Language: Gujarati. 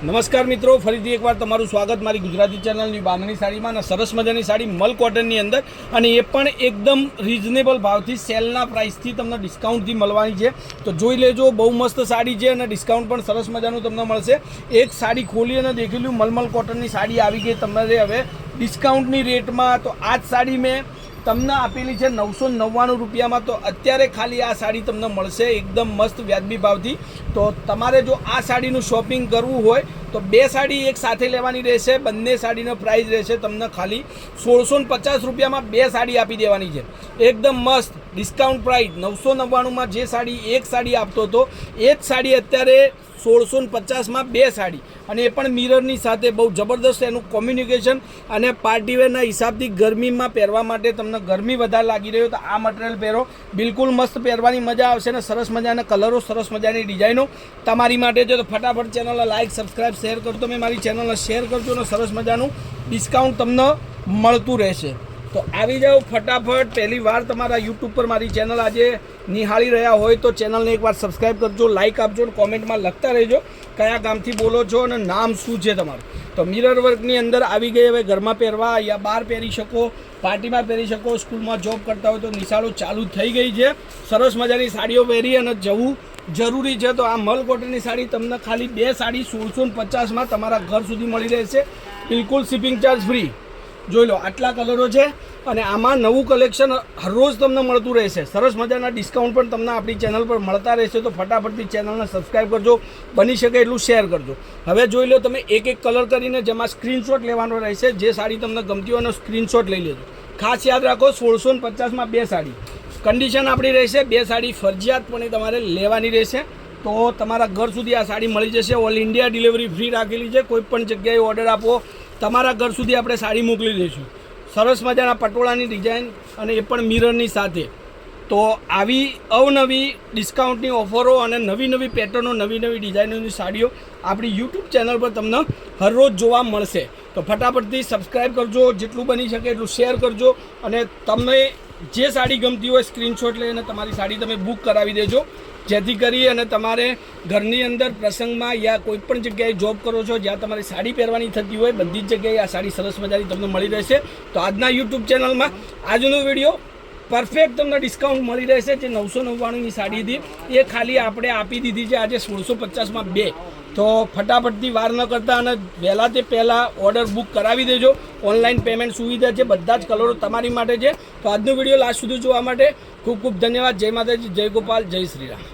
નમસ્કાર મિત્રો, ફરીથી એકવાર તમારું સ્વાગત મારી ગુજરાતી ચેનલની બાંધણી સાડીમાં અને સરસ મજાની સાડી મલ કોટનની અંદર, અને એ પણ એકદમ રીઝનેબલ ભાવથી સેલના પ્રાઇસથી તમને ડિસ્કાઉન્ટથી મળવાની છે. તો જોઈ લેજો, બહુ મસ્ત સાડી છે અને ડિસ્કાઉન્ટ પણ સરસ મજાનું તમને મળશે. એક સાડી ખોલી અને દેખી લ્યું, મલમલ કોટનની સાડી આવી ગઈ તમારે હવે ડિસ્કાઉન્ટની રેટમાં. તો આ જ સાડી મેં તમને આપેલી છે 999 રૂપિયામાં. તો અત્યારે ખાલી આ સાડી તમને મળશે એકદમ મસ્ત વ્યાજબી ભાવથી. તો તમારે જો આ સાડીનું શોપિંગ કરવું હોય તો બે સાડી એક સાથે લેવાની રહેશે. બંને સાડીનો પ્રાઇસ રહેશે તમને ખાલી 1650 રૂપિયામાં બે સાડી આપી દેવાની છે. એકદમ મસ્ત ડિસ્કાઉન્ટ પ્રાઇસ 999માં જે સાડી એક સાડી આપતો હતો એ જ સાડી અત્યારે 1650માં બે સાડી, અને એ પણ મિરરની સાથે. બહુ જબરદસ્ત એનું કોમ્યુનિકેશન, અને પાર્ટીવેરના હિસાબથી ગરમીમાં પહેરવા માટે તમને ગરમી વધારે લાગી રહ્યો તો આ મટીરિયલ પહેરો, બિલકુલ મસ્ત પહેરવાની મજા આવશે. ને સરસ મજાના કલરો, સરસ મજાની ડિઝાઇનો તમારી માટે છે. તો ફટાફટ ચેનલને લાઇક, સબસ્ક્રાઈબ, શેર કરજો. મેં મારી ચેનલને શેર કરજો અને સરસ મજાનું ડિસ્કાઉન્ટ તમને મળતું રહેશે. તો આવી જાઓ ફટાફટ. પહેલી વાર તમારા યુટ્યુબ પર મારી ચેનલ આજે નિહાળી રહ્યા હોય તો ચેનલને એકવાર સબસ્ક્રાઈબ કરજો, લાઇક આપજો અને કોમેન્ટમાં લખતા રહેજો કયા ગામથી બોલો છો અને નામ શું છે તમારું. તો મિરર વર્કની અંદર આવી ગઈ. હવે ઘરમાં પહેરવા યા બહાર પહેરી શકો, પાર્ટીમાં પહેરી શકો, સ્કૂલમાં જોબ કરતા હોય તો નિશાળો ચાલુ થઈ ગઈ છે. સરસ મજાની સાડીઓ પહેરી અને જવું જરૂરી છે. તો આ મલ કોટનની સાડી તમને ખાલી બે સાડી 1650માં તમારા ઘર સુધી મળી રહેશે, બિલકુલ શિપિંગ ચાર્જ ફ્રી. જોઈ લો, આટલા કલરો છે અને આમાં નવું કલેક્શન હરરોજ તમને મળતું રહેશે. સરસ મજાના ડિસ્કાઉન્ટ પણ તમને આપણી ચેનલ પર મળતા રહેશે. તો ફટાફટથી ચેનલને સબસ્ક્રાઈબ કરજો, બની શકે એટલું શેર કરજો. હવે જોઈ લો, તમે એક એક કલર કરીને જેમાં સ્ક્રીનશોટ લેવાનો રહેશે. જે સાડી તમને ગમતી હોય એનો સ્ક્રીનશોટ લઈ લેજો. ખાસ યાદ રાખો, 1650માં બે સાડી. કન્ડિશન આપણી રહેશે, બે સાડી ફરજિયાતપણે તમારે લેવાની રહેશે. તો તમારા ઘર સુધી આ સાડી મળી જશે. ઓલ ઇન્ડિયા ડિલિવરી ફ્રી રાખેલી છે. કોઈ પણ જગ્યાએ ઓર્ડર આપો, તમારા ઘર સુધી આપણે સાડી મોકલી દઈશું. સરસ મજાના પટોળાની ડિઝાઇન, અને એ પણ મિરરની સાથે. તો આવી અવનવી ડિસ્કાઉન્ટની ઓફરો અને નવી નવી પેટર્નો, નવી નવી ડિઝાઇનોની સાડીઓ આપણી યુટ્યુબ ચેનલ પર તમને હરરોજ જોવા મળશે. તો ફટાફટથી સબસ્ક્રાઈબ કરજો, જેટલું બની શકે એટલું શેર કરજો, અને તમને જે સાડી ગમતી હોય સ્ક્રીનશોટ લઈને તમારી સાડી તમે બુક કરાવી દેજો, જેથી કરી અને તમારે ઘરની અંદર પ્રસંગમાં યા કોઈ પણ જગ્યાએ જોબ કરો છો જ્યાં તમારે સાડી પહેરવાની થતી હોય, બધી જ જગ્યાએ આ સાડી સરસ મજાની તમને મળી રહેશે. તો આજના યુટ્યુબ ચેનલમાં આજનો વિડીયો પરફેક્ટ તમને ડિસ્કાઉન્ટ મળી રહેશે. જે 999ની સાડી હતી એ ખાલી આપણે આપી દીધી છે આજે 1650માં બે. તો ફટાફટથી વાર ન કરતા અને વહેલા તે પહેલાં ઓર્ડર બુક કરાવી દેજો. ઓનલાઈન પેમેન્ટ સુવિધા છે, બધા જ કલરો તમારી માટે છે. તો આજનો વિડીયો લાસ્ટ સુધી જોવા માટે ખૂબ ખૂબ ધન્યવાદ. જય માતાજી, જય ગોપાલ, જય શ્રી રામ.